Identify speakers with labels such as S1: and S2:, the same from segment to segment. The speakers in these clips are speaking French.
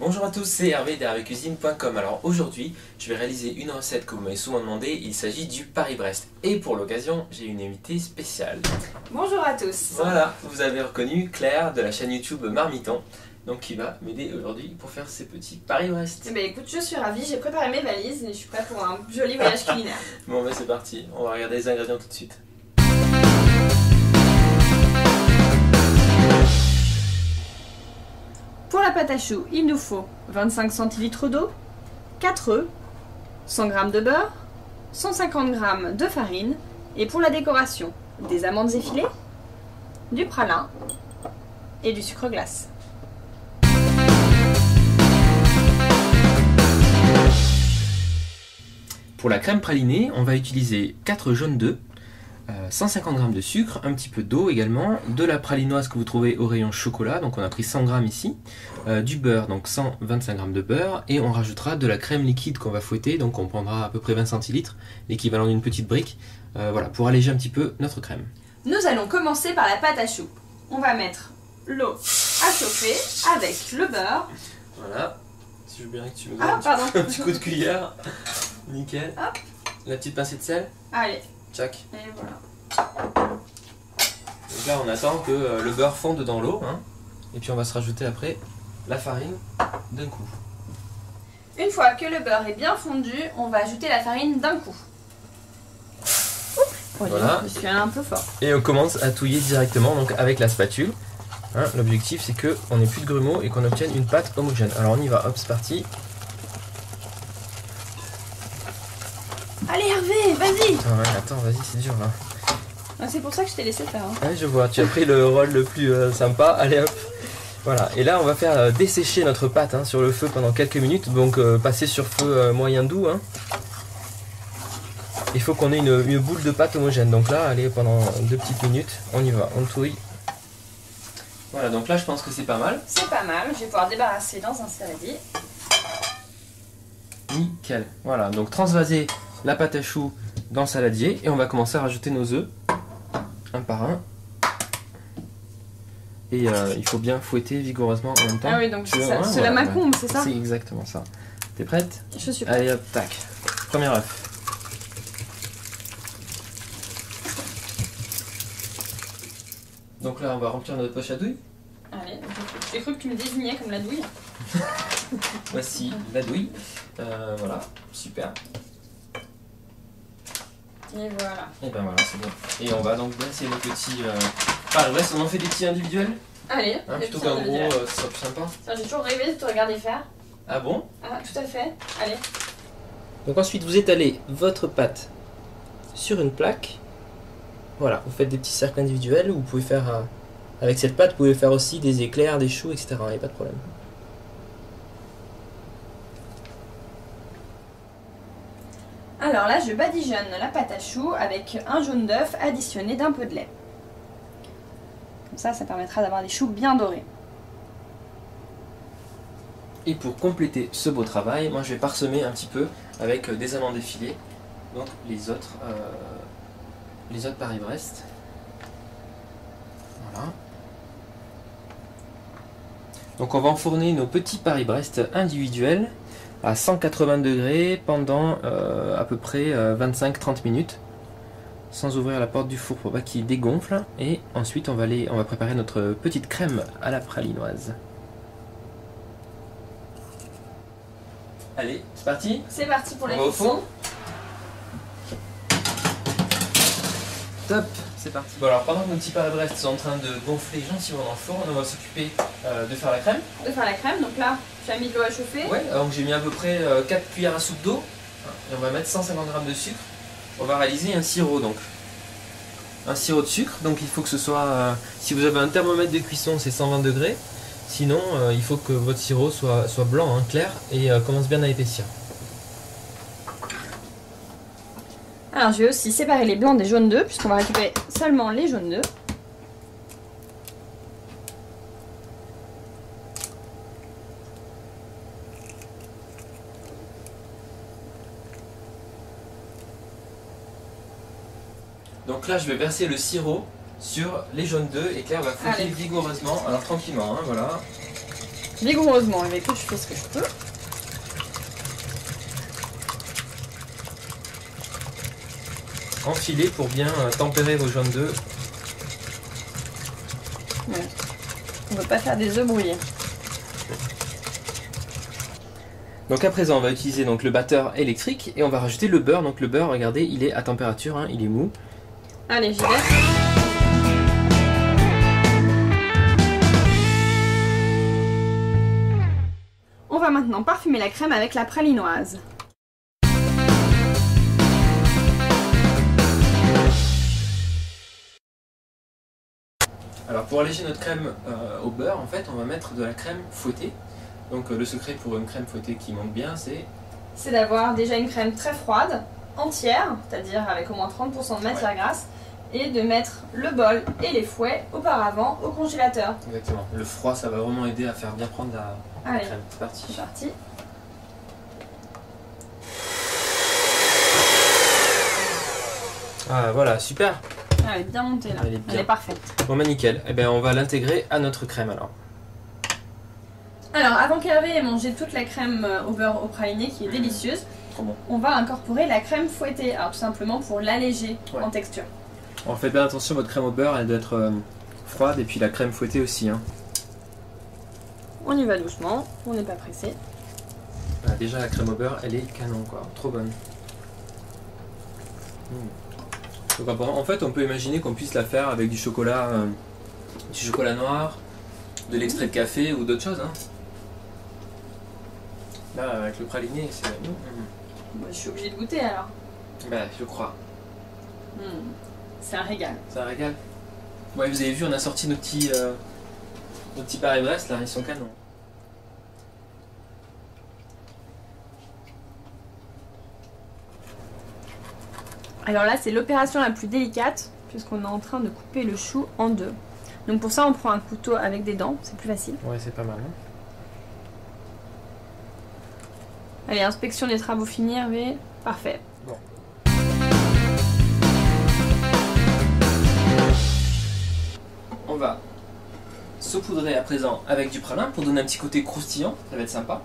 S1: Bonjour à tous, c'est Hervé d'hervécuisine.com. Alors aujourd'hui, je vais réaliser une recette que vous m'avez souvent demandé. Il s'agit du Paris-Brest. Et pour l'occasion, j'ai une invitée spéciale.
S2: Bonjour à tous.
S1: Voilà, vous avez reconnu Claire de la chaîne YouTube Marmiton, donc qui va m'aider aujourd'hui pour faire ces petits Paris-Brest.
S2: Eh bien, écoute, je suis ravie, j'ai préparé mes valises et je suis prête pour un joli voyage culinaire.
S1: Bon ben c'est parti, on va regarder les ingrédients tout de suite.
S2: Pour la pâte à choux, il nous faut 25 centilitres d'eau, 4 œufs, 100 g de beurre, 150 g de farine et pour la décoration, des amandes effilées, du pralin et du sucre glace.
S1: Pour la crème pralinée, on va utiliser 4 jaunes d'œufs, 150 g de sucre, un petit peu d'eau également, de la pralinoise que vous trouvez au rayon chocolat, donc on a pris 100 g ici, du beurre, donc 125 g de beurre, et on rajoutera de la crème liquide qu'on va fouetter, donc on prendra à peu près 20 centilitres, l'équivalent d'une petite brique, voilà, pour alléger un petit peu notre crème.
S2: Nous allons commencer par la pâte à choux. On va mettre l'eau à chauffer avec le beurre.
S1: Voilà, si je veux bien que tu me donnes un petit coup de cuillère, nickel.
S2: Hop.
S1: La petite pincée de sel.
S2: Allez.
S1: Tchac.
S2: Et voilà.
S1: Donc là on attend que le beurre fonde dans l'eau, hein, et puis on va se rajouter après la farine d'un coup.
S2: Une fois que le beurre est bien fondu, on va ajouter la farine d'un coup.
S1: Voilà.
S2: Je suis allée un peu fort.
S1: Et on commence à touiller directement donc avec la spatule. Hein, l'objectif c'est qu'on n'ait plus de grumeaux et qu'on obtienne une pâte homogène. Alors on y va, hop, c'est parti.
S2: Allez Hervé, vas-y.
S1: Ah ouais, attends, vas-y, c'est dur là.
S2: C'est pour ça que je t'ai laissé faire. Hein.
S1: Ouais, je vois, tu as pris le rôle le plus sympa. Allez hop. Voilà, et là on va faire dessécher notre pâte hein, sur le feu pendant quelques minutes. Donc passer sur feu moyen doux. Hein. Il faut qu'on ait une boule de pâte homogène. Donc là, allez, pendant 2 petites minutes, on y va, on touille. Voilà, donc là je pense que c'est pas mal.
S2: C'est pas mal, je vais pouvoir débarrasser dans un saladier.
S1: Nickel. Voilà, donc transvaser la pâte à choux dans le saladier et on va commencer à rajouter nos œufs, un par un. Et il faut bien fouetter vigoureusement en même temps.
S2: Ah oui, donc c'est
S1: ouais,
S2: la macombe, c'est ça?
S1: C'est exactement ça. T'es prête?
S2: Je suis prête.
S1: Allez hop, tac. Premier œuf. Donc là, on va remplir notre poche à douille.
S2: Allez, j'ai cru que tu me désignais comme la douille.
S1: Voici la douille. Voilà, super.
S2: Et voilà.
S1: Et ben voilà, c'est bon. Et on va donc dresser nos petits... Paris-Brest, on en fait des petits individuels.
S2: Allez,
S1: Hein, plutôt qu'un gros, ce sera plus sympa.
S2: J'ai toujours rêvé de te regarder faire.
S1: Ah bon?
S2: Ah, tout à fait. Allez.
S1: Donc ensuite, vous étalez votre pâte sur une plaque. Voilà, vous faites des petits cercles individuels. Vous pouvez faire, avec cette pâte, vous pouvez faire aussi des éclairs, des choux, etc. Il n'y a pas de problème.
S2: Alors là, je badigeonne la pâte à choux avec un jaune d'œuf additionné d'un peu de lait. Comme ça permettra d'avoir des choux bien dorés.
S1: Et pour compléter ce beau travail, moi je vais parsemer un petit peu avec des amandes effilées. Donc les autres Paris-Brest. Voilà. Donc on va enfourner nos petits Paris-Brest individuels à 180 degrés pendant à peu près 25-30 minutes sans ouvrir la porte du four pour pas qu'il dégonfle, et ensuite on va préparer notre petite crème à la pralinoise. Allez, c'est parti?
S2: C'est parti pour la
S1: On va au
S2: cuisson.
S1: fond. Top, c'est parti. Bon alors pendant que nos petits Paris-Brest sont en train de gonfler gentiment dans le four, on va s'occuper de faire la crème.
S2: De faire la crème, donc là tu as mis de l'eau à chauffer.
S1: Ouais, donc j'ai mis à peu près 4 cuillères à soupe d'eau et on va mettre 150 g de sucre. On va réaliser un sirop donc. Un sirop de sucre, donc il faut que ce soit, si vous avez un thermomètre de cuisson c'est 120 degrés, sinon il faut que votre sirop soit blanc, hein, clair, et commence bien à épaissir.
S2: Alors je vais aussi séparer les blancs des jaunes d'œufs puisqu'on va récupérer seulement les jaunes d'œufs.
S1: Donc là je vais verser le sirop sur les jaunes d'œufs et Claire va fouetter vigoureusement, alors tranquillement, hein, voilà.
S2: vigoureusement. Et écoute, je fais ce que je peux.
S1: Enfilez pour bien tempérer vos jaunes d'œufs.
S2: Ouais. On ne veut pas faire des œufs brouillés.
S1: Donc à présent on va utiliser donc le batteur électrique et on va rajouter le beurre. Donc le beurre, regardez, il est à température, hein, il est mou.
S2: Allez, j'y vais. On va maintenant parfumer la crème avec la pralinoise.
S1: Alors pour alléger notre crème au beurre, en fait, on va mettre de la crème fouettée. Donc le secret pour une crème fouettée qui monte bien,
S2: c'est d'avoir déjà une crème très froide, entière, c'est-à-dire avec au moins 30% de matière grasse, et de mettre le bol et les fouets auparavant au congélateur.
S1: Exactement. Le froid, ça va vraiment aider à faire bien prendre la crème. C'est parti.
S2: C'est parti.
S1: Ah voilà, super.
S2: Elle est bien montée là.
S1: Elle est
S2: parfaite.
S1: Bon bah nickel. Eh bien on va l'intégrer à notre crème alors.
S2: Alors, avant qu'Hervé ait mangé toute la crème au beurre au praliné, qui est délicieuse,
S1: Bon.
S2: on va incorporer la crème fouettée, alors tout simplement pour l'alléger en texture.
S1: Alors, faites bien attention, votre crème au beurre, elle doit être froide, et puis la crème fouettée aussi. Hein.
S2: On y va doucement, on n'est pas pressé.
S1: Ah, déjà la crème au beurre, elle est canon quoi, trop bonne. Donc, en fait, on peut imaginer qu'on puisse la faire avec du chocolat noir, de l'extrait de café ou d'autres choses. Hein. Là, avec le praliné, c'est...
S2: Bah, je suis obligée de goûter alors.
S1: Bah, je crois.
S2: C'est un régal.
S1: C'est un régal. Ouais, vous avez vu, on a sorti nos petits Paris-Brest, là, ils sont canons.
S2: Alors là, c'est l'opération la plus délicate, puisqu'on est en train de couper le chou en deux. Donc pour ça, on prend un couteau avec des dents, c'est plus facile.
S1: Ouais, c'est pas mal. Hein.
S2: Allez, inspection des travaux finis, Hervé. Parfait.
S1: Bon. On va saupoudrer à présent avec du pralin pour donner un petit côté croustillant, ça va être sympa.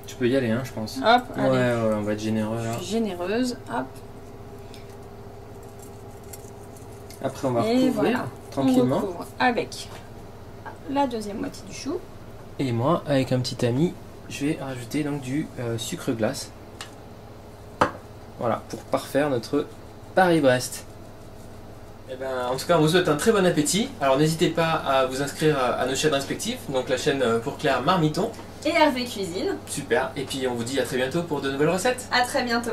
S1: Tu peux y aller, hein, je pense.
S2: Hop,
S1: ouais,
S2: allez.
S1: Ouais, on va être généreux là.
S2: Je suis généreuse, hop.
S1: Après, on va
S2: Et
S1: recouvrir
S2: voilà.
S1: tranquillement.
S2: On recouvre avec la deuxième moitié du chou.
S1: Et moi, avec un petit ami, je vais rajouter donc du sucre glace. Voilà, pour parfaire notre Paris-Brest. Et ben, en tout cas, on vous souhaite un très bon appétit. Alors n'hésitez pas à vous inscrire à nos chaînes respectives, donc la chaîne pour Claire Marmiton.
S2: Et Hervé Cuisine.
S1: Super, et puis on vous dit à très bientôt pour de nouvelles recettes.
S2: À très bientôt.